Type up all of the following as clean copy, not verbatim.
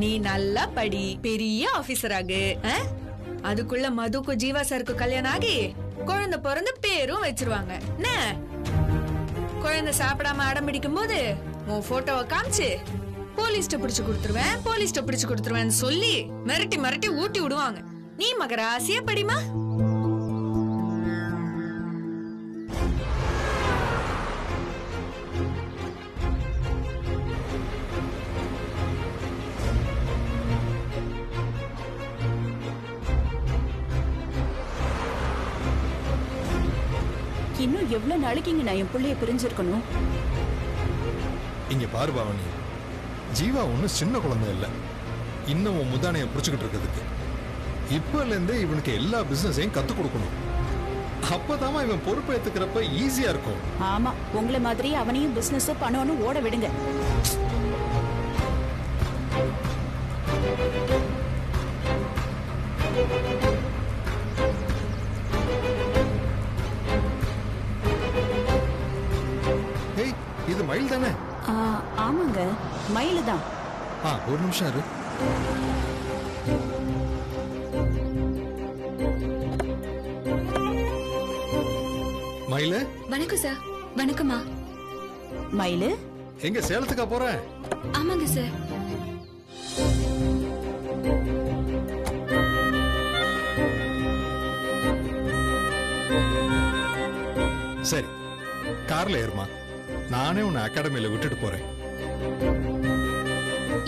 நீ நல்லா படி, பெரிய ஆபீசர் ஆகு. அதுக்குள்ள மதுக்கு ஜீவா சாருக்கு கல்யாணம் ஆகி குழந்தை பிறந்து பேரும் வச்சிருவாங்க. என்ன குழந்தை சாப்பிடாம அடம் பிடிக்கும் போது உன் போட்டோவை காமிச்சு போலீஸ்ட பிடிச்சு கொடுத்துருவேன் சொல்லி மிரட்டி மிரட்டி ஊட்டி விடுவாங்க. நீ மகராசியா படிமா. இன்னும் எவ்வளவு நாளைக்கு இங்க நான் என் பிள்ளைய பிரிஞ்சிருக்கணும்? இங்க பாரு பவானி, ஜீவா ஒன்னும் சின்ன குழந்தை இல்ல. இன்னும் உன் முதானைய புடிச்சுக்கிட்டு இருக்கிறதுக்கு இப்பல இருந்தே இவனுக்கு எல்லா பிசினஸையும் கத்து கொடுக்கணும். அப்பதான் இவன் பொறுப்பு ஏத்துக்கிறப்ப ஈஸியா இருக்கும். ஆமா, உங்களை மாதிரி அவனையும் பிசினஸ் பண்ணணும் ஓட விடுங்க. இது மயில் தானே? ஆமாங்க, மயில் தான். ஒரு நிமிஷம் இரு. மயிலு. வணக்கம் சார். வணக்கம்மா. மயிலு எங்க சேலத்துக்கா போற? ஆமாங்க சார். சரி, கார்ல ஏறுமா, நானே உன்னை அகாடமியில விட்டுட்டு போறேன்.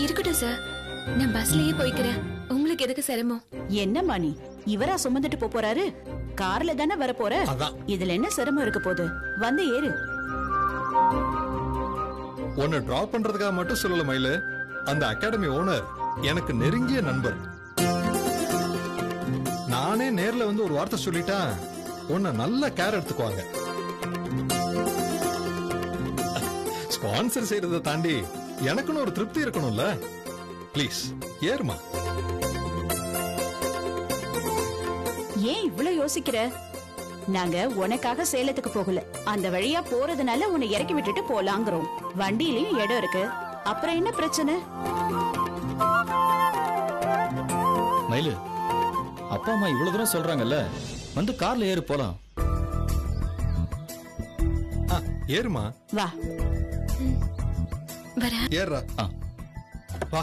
இருக்கட்டும் சார், நான் பஸ்லயே போய்க்கிறேன். உங்களுக்கு எதுக்கு சிரமம்? என்னம்மா நீ, இவரா சுமந்துட்டு போறாரு? கார்ல தானே வர போற. இதுல என்ன சிரமம் இருக்க போது? வந்து ஏறு. உன்னை டிராப் பண்றதுக்காக மட்டும் சொல்லல மயிலு, அந்த அகாடமி ஓனர் எனக்கு நெருங்கிய நண்பர். நானே நேர்ல வந்து ஒரு வார்த்தை சொல்லிட்டா உன்னை நல்ல கேர் எடுத்துக்குவாங்க. ஸ்பான்சர் செய்யறதை தாண்டி எனக்குன்னு ஒரு திருப்தி இருக்கணும்ல. ப்ளீஸ் ஏறுமா. ஏன் இவ்வளவு யோசிக்கிற? நாங்க உனக்காக சேலத்துக்கு போகல, அந்த வழியா போறதுனால உன்னை இறக்கி விட்டுட்டு போலாங்கிறோம். வண்டியிலயும் இடம் இருக்கு, அப்புறம் என்ன பிரச்சனை? மயிலு, அப்பா அம்மா இவ்வளவு தூரம் சொல்றாங்கல்ல, வந்து கார்ல ஏறு போலாம். ஏறுமா. வா. ஏறா. வா.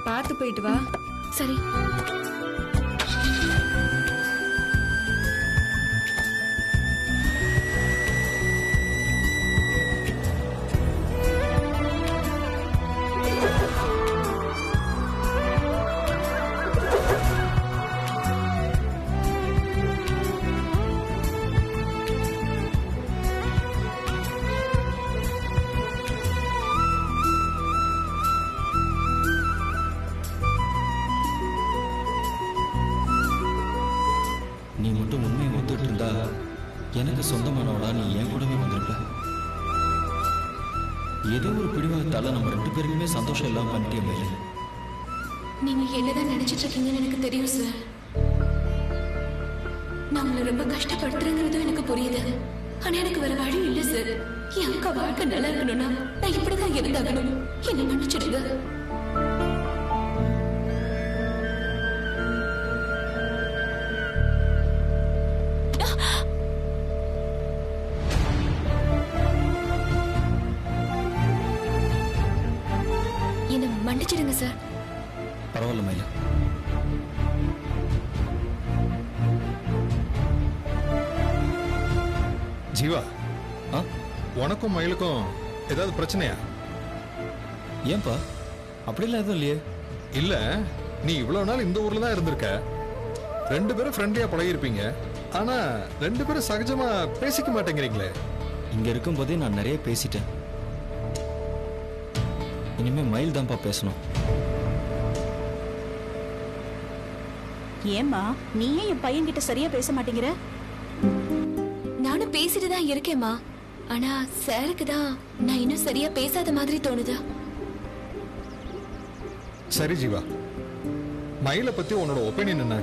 பார்த்து போயிட்டு வா. சரி. நீ மட்டும் உண்மையை ஒத்துட்டு இருந்தா எனக்கு சொந்தமானவளா நீ என் கூடவே வந்திருப்ப. ஏதோ ஒரு பிடிவாதத்தால நம்ம 2 பேருக்குமே சந்தோஷம் இல்லாம பண்ணிட்டே மேல. நீங்க என்னதான் நினைச்சிட்டு இருக்கீங்கன்னு எனக்கு தெரியும் சார். நான் உங்களை ரொம்ப கஷ்டப்படுத்துறேங்கிறதும் எனக்கு புரியுது. ஆனா எனக்கு வேற வழி இல்லை சார். என் அக்கா வாழ்க்கை நல்லா இருக்கணும்னா நான் இப்படிதான் இருந்தாகணும். என்ன மன்னிச்சிடுங்க. என்ன மன்னிச்சிடுங்க சார். பரவாயில்ல மயிலா. ஜீவா, உனக்கும் மயிலுக்கும் ஏதாவது பிரச்சனையா? ஏன்பா? அப்படிலாம் எதுவும் இல்லையே. இல்ல, நீ இவ்வளவு நாள் இந்த ஊர்ல தான் இருந்திருக்க. 2 பேரும் ஃப்ரெண்ட்லியா பழகிருப்பீங்க. ஆனா 2 பேரும் சகஜமா பேசிக்க மாட்டேங்கிறீங்களே. இங்க இருக்கும் போதே நான் நிறைய பேசிட்டேன். இனிமே மயில் தான்ப்பா பேசணும். ஏமா நீ ஏன் என் பையன் கிட்ட சரியா பேச மாட்டேங்கிற? நானும் பேசிட்டு தான் இருக்கேம்மா. ஆனா சாருக்கு தான் நான் இன்னும் சரியா பேசாத மாதிரி தோணுது. சரி ஜீவா, மயில பத்தி உன்னோட ஒப்பீனியன் என்ன?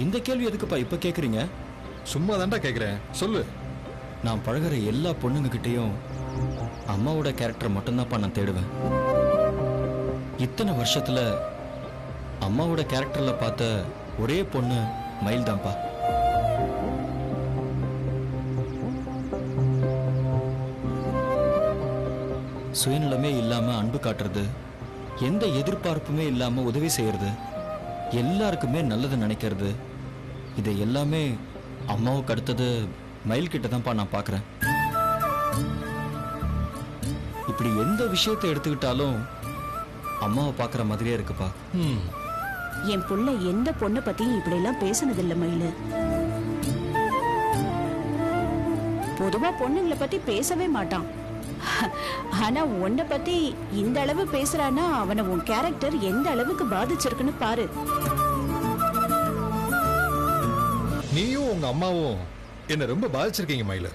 இந்த கேள்வி எதுக்குப்பா இப்ப கேக்குறீங்க? சும்மா தாண்டா கேக்குறேன், சொல்லு. நான் பழகுற எல்லா பொண்ணுங்ககிட்டயும் அம்மாவோட கேரக்டர் மட்டும்தான்ப்பா நான் தேடுவேன். இத்தனை வருஷத்துல அம்மாவோட கேரக்டர்ல பார்த்த ஒரே பொண்ணு மயில் தான்ப்பா. சுயநலமே இல்லாம அன்பு காட்டுறது, எந்த எதிர்பார்ப்புமே இல்லாம உதவி செய்யறது, எல்லாருக்குமே நல்லது நினைக்கிறது, இதை எல்லாமே அம்மாவுக்கு அடுத்தது மயில் கிட்ட தான்ப்பா நான் பார்க்கறேன். இப்படி எந்த விஷயத்தை எடுத்துக்கிட்டாலும் அம்மாவை பார்க்குற மாதிரியே இருக்குப்பா. என் புள்ள எந்த பொண்ணை பத்தியும் இப்படி எல்லாம் பேசுனதில்ல மயிலு. பொதுவா பொண்ணுங்களை பத்தி பேசவே மாட்டான். ஆனா உன்னை பத்தி இந்த அளவு பேசுறானா அவனை உன் கேரக்டர் எந்த அளவுக்கு பாதிச்சிருக்குன்னு பாரு. நீயும் உங்க அம்மாவும் என்ன ரொம்ப பாதிச்சிருக்கீங்க மயில.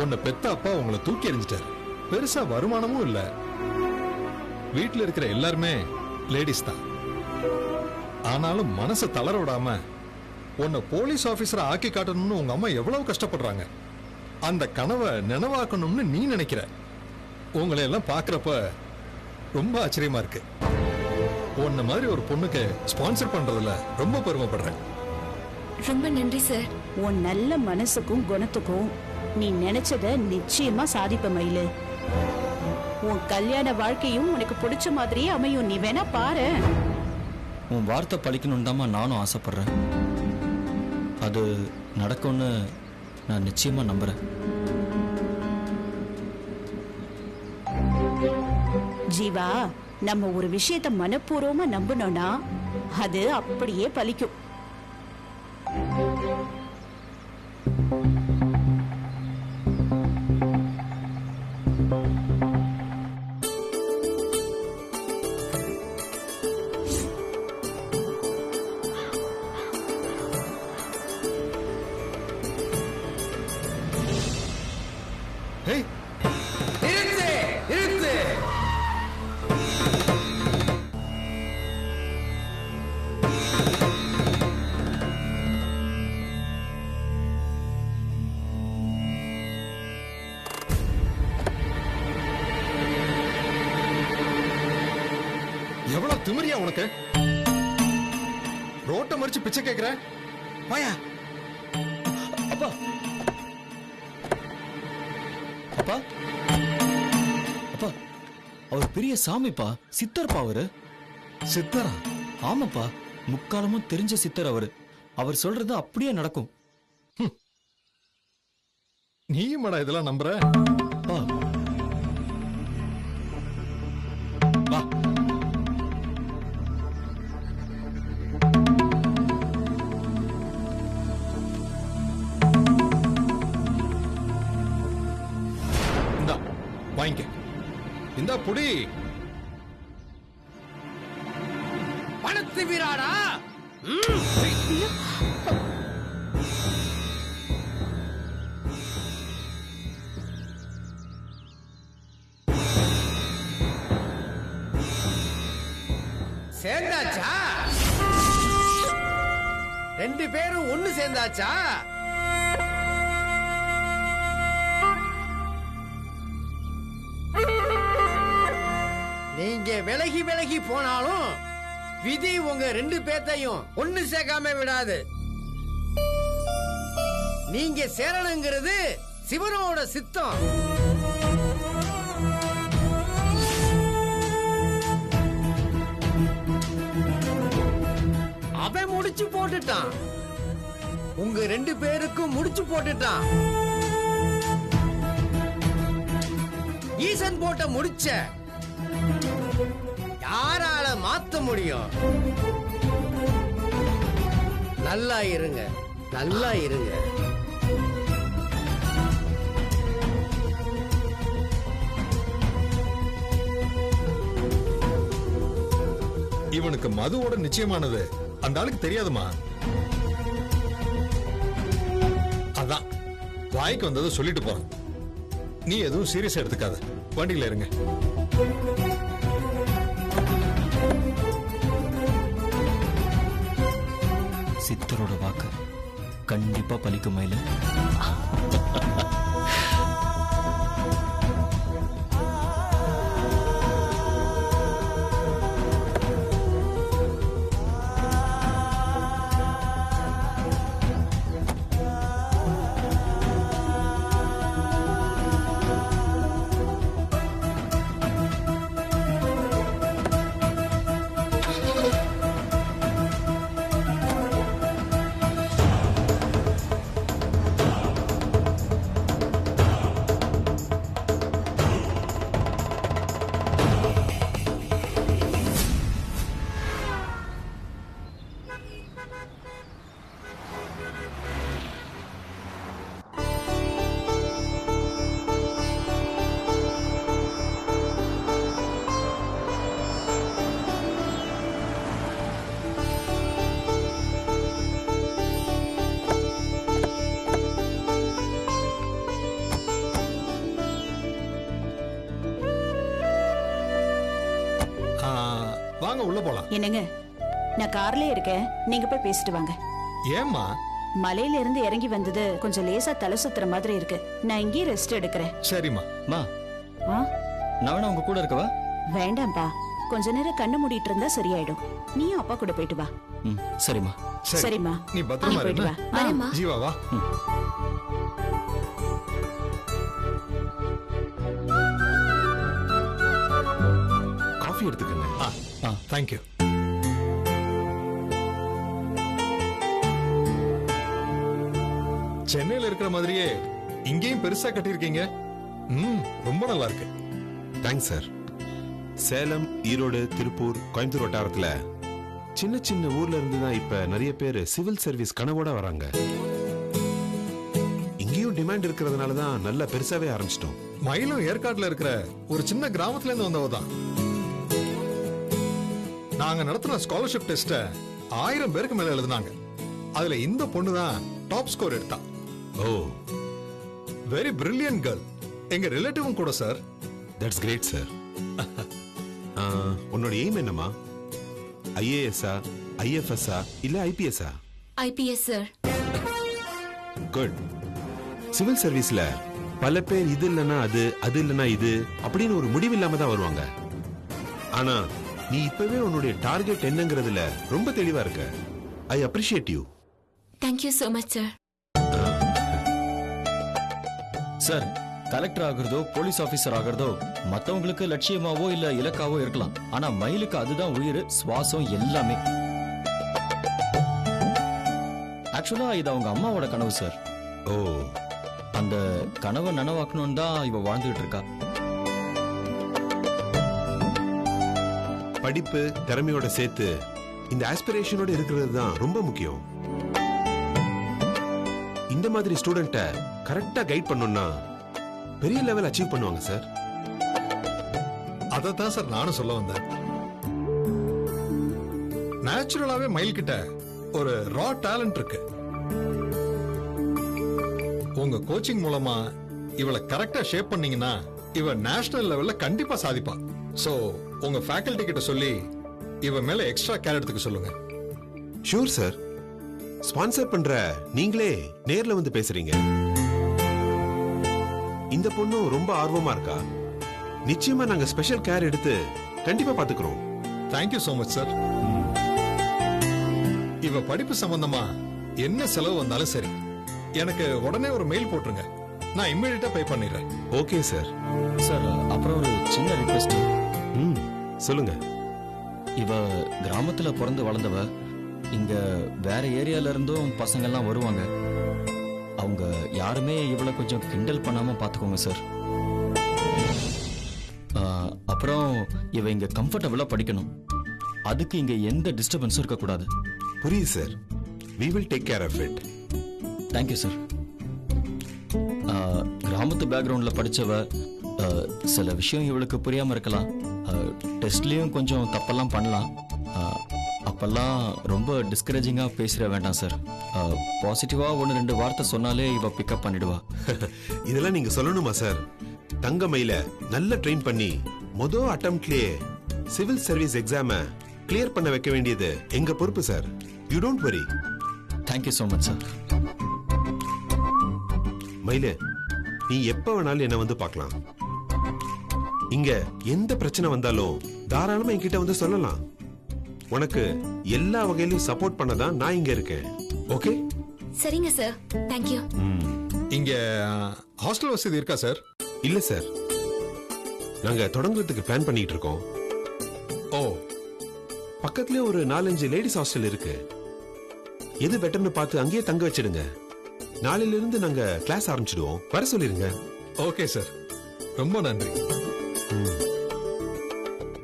உன்னை பெத்த அப்பா உங்களை தூக்கி எறிஞ்சிட்டாரு. பெருசா வருமானமும் இல்ல. வீட்டுல இருக்கிற எல்லாருமே லேடிஸ் தான். ஆனாலும் மனசை தளர விடாம உன்னை போலீஸ் ஆபீசரா ஆக்கி காட்டணும்னு உங்க அம்மா எவ்வளவு கஷ்டப்படுறாங்க. அந்த கனவை நினைவாக்கணும்னு நீ நினைக்கிற. உங்களை எல்லாம் பாக்குறப்ப ரொம்ப ஆச்சரியமா இருக்கு. உன்ன மாதிரி ஒரு பொண்ணுக்கு ஸ்பான்சர் பண்றதுல ரொம்ப பெருமைப்படுறேன். ரொம்ப நன்றி சார். உன் நல்ல மனசுக்கும் குணத்துக்கும் நீ நினைச்சத நிச்சயமா சாதிப்ப மயிலு. உன் கல்யாண வாழ்க்கையும் உனக்கு பிடிச்ச மாதிரியே அமையும். நீ வேணா பாரு. உன் வார்த்தை பழிக்கணும்னு தாம்மா நானும் ஆசைப்படுறேன். அது நடக்கும்னு நான் நிச்சயமா நம்புறேன். ஜீவா, நம்ம ஒரு விஷயத்தை மனப்பூர்வமா நம்பணும்னா அது அப்படியே பலிக்கும். ஏய், நிறுத்து நிறுத்து. எவ்வளவு திமிரியா உனக்கு? ரோட்டை மறிச்சு பிச்சை கேக்குற? வாயா. அப்பா அப்பா அப்பா, அவர் பெரிய சாமிப்பா, சித்தர்ப்பா அவரு. சித்தரா? ஆமாப்பா, முக்காலமும் தெரிஞ்ச சித்தர் அவரு. அவர் சொல்றது அப்படியே நடக்கும். நீயுமாடா இதெல்லாம் நம்புற? அப்பா, வா. இந்தா வாங்கிக்க. இந்தா புடி. பணத்து வீராடா. சேர்ந்தாச்சா? ரெண்டு பேரும் ஒண்ணு சேர்ந்தாச்சா? நீங்க விலகி விலகி போனாலும் விதி உங்க ரெண்டு பேத்தையும் ஒண்ணு சேர்க்காம விடாது. நீங்க சேரணுங்கிறது சிவனோட சித்தம். அவன் முடிச்சு போட்டுட்டான். உங்க ரெண்டு பேருக்கும் முடிச்சு போட்டுட்டான். ஈசன் போட்ட முடிச்ச யாரால மாத்த முடியும்? நல்லா இருங்க, நல்லா இருங்க. இவனுக்கு மதுவோட நிச்சயமானது அந்த ஆளுக்கு தெரியாதுமா. அதான் வாய்க்கு வந்ததை சொல்லிட்டு போறான். நீ எதுவும் சீரியஸா எடுத்துக்காத. வண்டியில இருங்க. சித்தரோட வாக்கு கண்டிப்பா பலிக்கும் மயில. வாங்க உள்ள போலாம். என்னங்க, நான் கார்ல இருக்கேன், நீங்க போய் பேசிட்டு வாங்க. ஏம்மா? மலையில இருந்து இறங்கி வந்தது கொஞ்சம் லேசா தலை சுத்துற மாதிரி இருக்கு. நான் இங்கே ரெஸ்ட் எடுக்கிறேன். சரிம்மா. மா, நான் வேணா உங்க கூட இருக்கவா? வேண்டாம்பா, கொஞ்ச நேரம் கண்ணு மூடிட்டு இருந்தா சரியாயிடும். நீயும் அப்பா கூட போயிட்டு வா. சரிம்மா. சரிம்மா, நீ பத்திரமா போயிட்டு இரு. வா. ஜீவா வா. காஃபி எடுத்துக்கங்க. தேங்க்யூ. சென்னையில இருக்கிற மாதிரியே இங்கேயும் பெருசா கட்டியிருக்கீங்க. ரொம்ப நல்லா இருக்கு. Thanks sir. சேலம், ஈரோடு, திருப்பூர், கோயம்புத்தூர் வட்டாரத்துல சின்ன சின்ன ஊர்ல இருந்து தான் இப்ப நிறைய பேர் சிவில் சர்வீஸ் கனவோட வராங்க. இங்கேயும் டிமாண்ட் இருக்கிறதுனால தான் நல்ல பெருசாவே ஆரம்பிச்சிட்டோம். மயிலும் ஏற்காட்டுல இருக்கிற ஒரு சின்ன கிராமத்துல இருந்து வந்தவ தான். நாங்க நடத்தின ஸ்காலர்ஷிப் டெஸ்ட 1000 பேருக்கு மேல எழுதினாங்க. அதுல இந்த பொண்ணு தான் டாப் ஸ்கோர் எடுத்தா. ஓ, வெரி பிரில்லியன்ட் கேர்ள். எங்க ரிலேட்டிவும் கூட சார். That's great sir. உன்னோட எய்ம் என்னமா? ஐஏஎஸ்ஆ, ஐஎஃப்எஸ்ஆ இல்ல ஐபிஎஸ்ஆ? IPS sir. குட். சிவில் சர்வீஸ்ல பல பேர் இது இல்லனா அது, அது இல்லனா இது அப்படின்னு ஒரு முடிவு இல்லாம தான் வருவாங்க. ஆனா நீ இப்பவே உன்னுடைய டார்கெட் என்னங்கிறதுல ரொம்ப தெளிவா இருக்க. I appreciate you. Thank you so much sir. Sir, collector ஆகுறதோ போலீஸ் ஆபீசர் ஆகுறதோ மத்தவங்களுக்கு லட்சியமாவோ இல்ல இலக்காவோ இருக்கலாம். ஆனா மயிலுக்கு அதுதான் உயிர், சுவாசம் எல்லாமே. ஆக்சுவலா இது அவங்க அம்மாவோட கனவு சார். ஓ, அந்த கனவை நனவாக்கணும் தான் இவ வாழ்ந்துகிட்டு இருக்கா. படிப்பு திறமையோட சேர்த்து இந்த ஆஸ்பிரேஷனோட இருக்கிறது தான் ரொம்ப முக்கியம். இந்த மாதிரி ஸ்டூடெண்ட்ட கரெக்டா கைட் பண்ணோம்னா பெரிய லெவல் அச்சீவ் பண்ணுவாங்க சார். அதத்தான் சார் நானும் சொல்ல வந்தேன். நேச்சுரலாவே மயில் கிட்ட ஒரு ரா டேலண்ட் இருக்கு. உங்க கோச்சிங் மூலமா இவளை கரெக்டா ஷேப் பண்ணீங்கன்னா இவ நேஷனல் லெவல்ல கண்டிப்பா சாதிப்பா. சோ உங்க ஃபேக்கல்டி கிட்ட சொல்லி இவ மேல எக்ஸ்ட்ரா கேர் எடுத்துக்க சொல்லுங்க. Sure sir. ஸ்பான்சர் பண்ற நீங்களே நேர்ல வந்து பேசுறீங்க. இந்த பொண்ணு ரொம்ப ஆர்வமா இருக்கா. நிச்சயமா நாங்க ஸ்பெஷல் கேர் எடுத்து கண்டிப்பா பாத்துக்கிறோம். Thank you so much sir. இவ படிப்பு சம்பந்தமா என்ன செலவு வந்தாலும் சரி, எனக்கு உடனே ஒரு மெயில் போட்டுருங்க. நான் இம்மிடியட்டா பே பண்ணிடுறேன். Okay sir. சார், அப்புறம் ஒரு சின்ன ரிக்வெஸ்ட். சொல்லுங்க. இவ கிராமத்துல பிறந்து வளர்ந்தவ. இங்க வேற ஏரியால இருந்தும் பசங்க எல்லாம் வருவாங்க. அவங்க யாருமே இவளை கொஞ்சம் கிண்டல் பண்ணாம பாத்துக்கோங்க சார். அப்புறம் இவ இங்க கம்ஃபர்டபுளா படிக்கணும். அதுக்கு இங்க எந்த டிஸ்டர்பன்ஸும் இருக்க கூடாது. புரியுது sir. we will take care of it. Thank you sir. கிராமத்து பேக்ரவுண்ட்ல படிச்சவ. சில விஷயம் இவளுக்கு புரியாம இருக்கலாம். டெஸ்ட்லயும் கொஞ்சம் தப்பெல்லாம் பண்ணலாம். அப்பெல்லாம் ரொம்ப டிஸ்கரேஜிங்கா பேசிட வேண்டாம் சார். பாசிட்டிவா 1-2 வார்த்தை சொன்னாலே இவ பிக்கப் பண்ணிடுவா. இதெல்லாம் நீங்க சொல்லணுமா சார்? தங்கமயில நல்ல ட்ரெயின் பண்ணி மொதல் அட்டெம்ப்ட்லயே சிவில் சர்வீஸ் எக்ஸாம கிளியர் பண்ண வைக்க வேண்டியது எங்க பொறுப்பு sir. You don't worry. Thank you so much sir. மயிலு, நீ எப்ப வேணாலும் என்ன வந்து பார்க்கலாம். இங்க எந்த பிரச்சனை வந்தாலும் தாராளமா என்கிட்ட வந்து சொல்லலாம். உனக்கு எல்லா வகையிலும் சப்போர்ட் பண்ணதான் நான் இங்க இருக்கேன். ஓகே? சரிங்க சார், தேங்க்யூ. இங்க ஹாஸ்டல் வசதி இருக்கா சார்? இல்ல சார், நாங்க தொடங்குறதுக்கு பிளான் பண்ணிட்டு இருக்கோம். ஓ, பக்கத்துலயே ஒரு 4-5 லேடிஸ் ஹாஸ்டல் இருக்கு. எது பெட்டர்னு பார்த்து அங்கேயே தங்க வச்சிடுங்க. நாளையில இருந்து நாங்க கிளாஸ் ஆரம்பிச்சிடுவோம். வர சொல்லிருங்க. ஓகே சார், ரொம்ப நன்றி.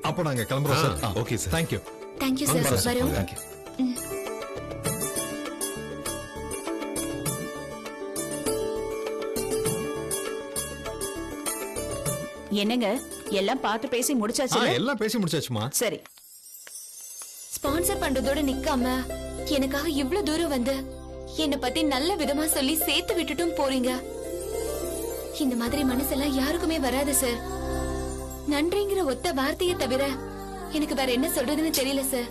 அப்போ நாங்க கிளம்புறோம் sir. Okay sir. Thank you. Thank you sir. வரோம். தேங்க்யூ. என்னங்க எல்லாம் பார்த்து பேசி முடிச்சாச்சு? எல்லாம் பேசி முடிச்சாச்சுமா. சரி. ஸ்பான்சர் பண்றதோட நிக்காம எனக்காக இவ்வளவு தூரம் வந்து என்ன பத்தி நல்ல விதமா சொல்லி சேர்த்து விட்டுட்டும் போறீங்க. இந்த மாதிரி மனசெல்லாம் யாருக்குமே வராது சார். நன்றிங்கிற ஒத்த வார்த்தையை தவிர எனக்கு வேற என்ன சொல்றதுன்னு தெரியல சார்.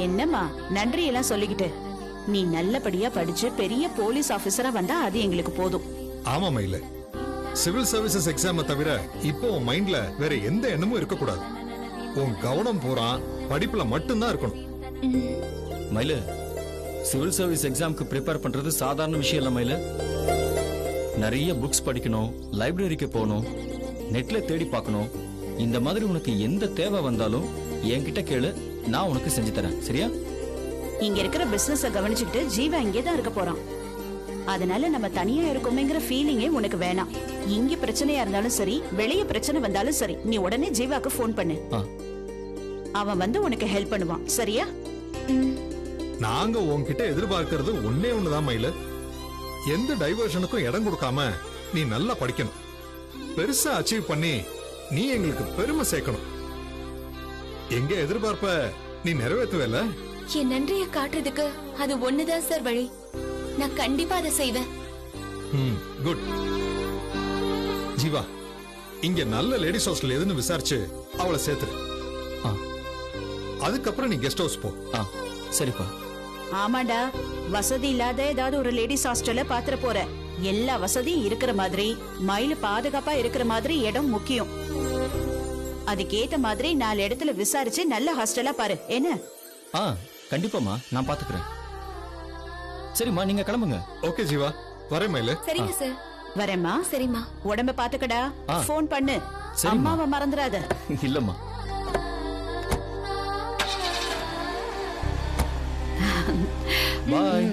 என்னம்மா நன்றி எல்லாம் சொல்லிக்கிட்டு, நீ நல்லபடியா படிச்சு பெரிய போலீஸ் ஆபீசரா வந்தா அது எங்களுக்கு போதும். ஆமா மயில, சிவில் சர்வீசஸ் எக்ஸாம் தவிர இப்போ உன் மைண்ட்ல வேற எந்த எண்ணமும் இருக்க கூடாது. உன் கவனம் பூரா படிப்புல மட்டும்தான் இருக்கணும். மயிலு, சிவில் சர்வீஸ் எக்ஸாம்க்கு ப்ரிப்பேர் பண்றது சாதாரண விஷயம் இல்ல மயிலு. நிறைய புக்ஸ் படிக்கணும், லைப்ரரிக்கு போகணும், நெட்ல தேடி பார்க்கணும். இந்த மாதிரி உனக்கு எந்த தேவை வந்தாலும் என்கிட்ட கேளு, நான் உனக்கு செஞ்சு தரேன். சரியா? இங்க இருக்கிற பிசினஸ கவனிச்சுக்கிட்டு ஜீவா இங்கேதான் இருக்க போறான். அதனால நம்ம தனியா இருக்கோமேங்கிற ஃபீலிங்கே உனக்கு வேணாம். இங்க பிரச்சனையா இருந்தாலும் சரி, வெளிய பிரச்சனை வந்தாலும் சரி, நீ உடனே ஜீவாக்கு போன் பண்ணு. அவன் வந்து உனக்கு ஹெல்ப் பண்ணுவான். சரியா? நாங்க உன்கிட்ட எதிர்பார்க்கிறது ஒன்னே ஒண்ணுதான் மயில. எந்த டைவர்ஷனுக்கும் இடம் கொடுக்காம நீ நல்லா படிக்கணும். பெருசா அச்சீவ் பண்ணி நீ எங்களுக்கு பெருமை சேர்க்கணும். எங்க எதிர்பார்ப்ப நீ நிறைவேற்றுவல. என் நன்றியை காட்டுறதுக்கு அது ஒண்ணுதான் சார் வழி. நான் கண்டிப்பா அதை செய்வேன். குட். ஜீவா, இங்க நல்ல லேடிஸ் ஹாஸ்டல் எதுன்னு விசாரிச்சு அவளை சேர்த்துரு. அதுக்கப்புறம் நீ கெஸ்ட் ஹவுஸ் போ. சரிப்பா. ஆமாடா, வசதி இல்லாத ஏதாவது ஒரு லேடிஸ் ஹாஸ்டல்ல பாத்துற போற. எல்லா வசதியும் இருக்கிற மாதிரி, மயில பாதுகாப்பா இருக்கிற மாதிரி இடம் முக்கியம். அதுக்கேத்த மாதிரி 4 இடத்துல விசாரிச்சு நல்ல ஹாஸ்டலா பாரு. என்ன? கண்டிப்பாமா, நான் பாத்துக்கிறேன். சரிம்மா, நீங்க கிளம்புங்க. ஓகே ஜீவா, வரேன் மயில. சரிங்க சார். வரேம்மா. சரிம்மா. உடம்ப பாத்துக்கடா. போன் பண்ணு. அம்மாவை மறந்துடாத. இல்லம்மா. பாய்.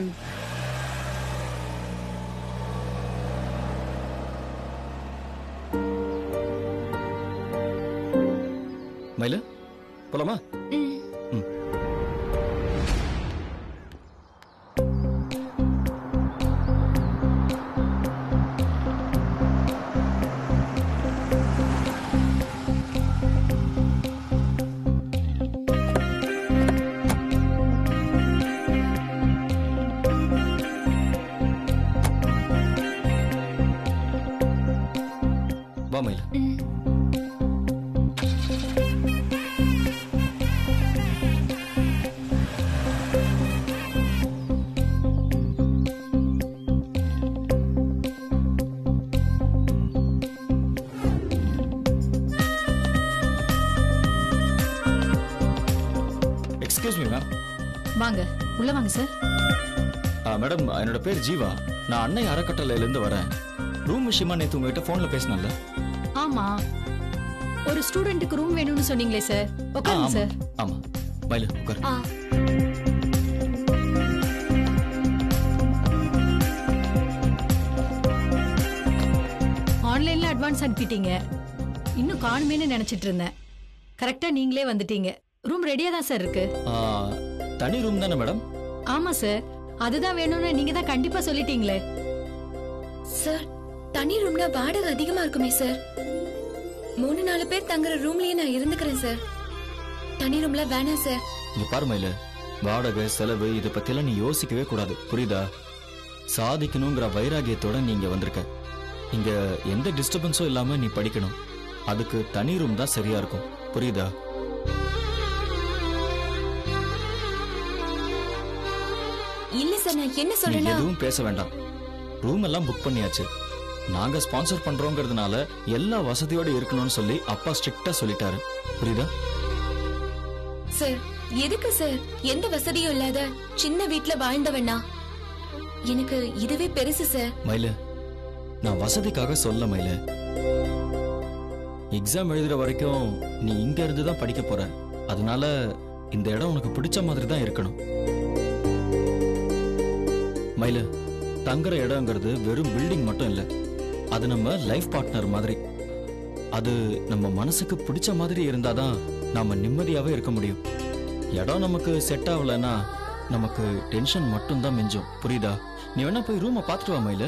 மயில, போலாமா? வா மயில. Excuse me ma'am. வாங்க, உள்ள வாங்க சார். மேடம், என்னோட பேர் ஜீவா. நான் அன்னை அறக்கட்டளையில இருந்து வரேன். ரூம் விஷயமா நேத்து உங்ககிட்ட போன்ல பேசினல. ஆமா, ஒரு ஸ்டூடெண்ட்டுக்கு ரூம் வேணும்னு சொன்னீங்களே சார். உட்காருங்க சார். ஆமா, மயில உட்காரு. ஆன்லைன்ல அட்வான்ஸ் அனுப்பிட்டீங்க, இன்னும் காணுமேன்னு நினைச்சிட்டு இருந்தேன். கரெக்டா நீங்களே வந்துட்டீங்க. ரூம் ரெடியா தான் சார் இருக்கு. தனி ரூம் தானே மேடம்? ஆமா சார், அதுதான் வேணும்னு நீங்க தான் கண்டிப்பா சொல்லிட்டீங்களே. சார், தனி ரூம்னா வாடகை அதிகமா இருக்குமே சார். 3-4 பேர் தங்குற ரூம்லயே நான் இருந்துக்கிறேன் சார். தனி ரூம்ல வேணாம் சார். இங்க பாரு மயில, வாடகை செலவு இதை பத்தியெல்லாம் நீ யோசிக்கவே கூடாது. புரியுதா? சாதிக்கணுங்கிற வைராகியத்தோட நீ இங்க வந்திருக்க. இங்க எந்த டிஸ்டர்பன்ஸும் இல்லாம நீ படிக்கணும். அதுக்கு தனி ரூம் தான் சரியா இருக்கும். புரியுதா? இல்ல சார், நான் என்ன நீ சொல்றேன்னா எதுவும் பேச வேண்டாம். ரூம் எல்லாம் புக் பண்ணியாச்சு. நாங்க ஸ்பான்சர் பண்றோங்கிறதுனால எல்லா வசதியோட இருக்கணும்னு சொல்லி அப்பா ஸ்ட்ரிக்ட்டா சொல்லிட்டாரு. புரியுதா? சார், எதுக்கு சார் எந்த வசதியும் இல்லாத சின்ன வீட்ல வாழ்ந்தவனா? எனக்கு இதுவே பெருசு சார். மயில, நான் வசதிக்காக சொல்ல மயில. எக்ஸாம் எழுதுற வரைக்கும் நீ இங்க இருந்து தான் படிக்க போற. அதனால இந்த இடம் உனக்கு பிடிச்ச மாதிரி தான் இருக்கணும். மயில, தங்குற இடம்ங்கிறது வெறும் பில்டிங் மட்டும் இல்ல, அது நம்ம லைஃப் பார்ட்னர் மாதிரி. அது நம்ம மனசுக்கு பிடிச்ச மாதிரி இருந்தாதான் நாம நிம்மதியாவே இருக்க முடியும். இடம் நமக்கு செட் ஆகலன்னா நமக்கு டென்ஷன் மட்டும் தான் மிஞ்சும். புரியுதா? நீ வேணா போய் ரூமை பார்த்துட்டு வா மயில.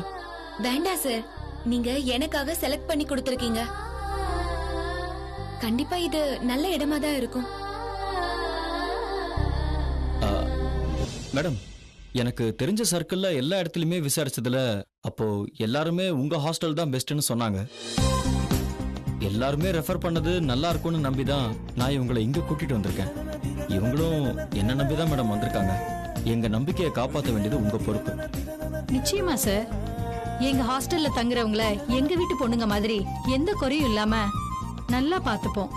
வேண்டாம் சார், நீங்க எனக்காக செலக்ட் பண்ணி கொடுத்திருக்கீங்க. கண்டிப்பா இது நல்ல இடமா தான் இருக்கும். மேடம், எனக்கு தெரிஞ்ச சர்க்கிள்ல எல்லா இடத்துலயுமே விசாரிச்சதுல அப்போ எல்லாருமே உங்க ஹாஸ்டல் தான் பெஸ்ட்னு சொன்னாங்க. எல்லாருமே ரெஃபர் பண்ணது நல்லா இருக்கும்னு நம்பிதான் நான் இவங்களை இங்க கூட்டிட்டு வந்திருக்கேன். இவங்களும் என்ன நம்பிதான் மேடம் வந்திருக்காங்க. எங்க நம்பிக்கையை காப்பாற்ற வேண்டியது உங்க பொறுப்பு. நிச்சயமா சார், எங்க ஹாஸ்டல்ல தங்குறவங்கள எங்க வீட்டு பொண்ணுங்க மாதிரி எந்த குறையும் இல்லாம நல்லா பாத்துப்போம்.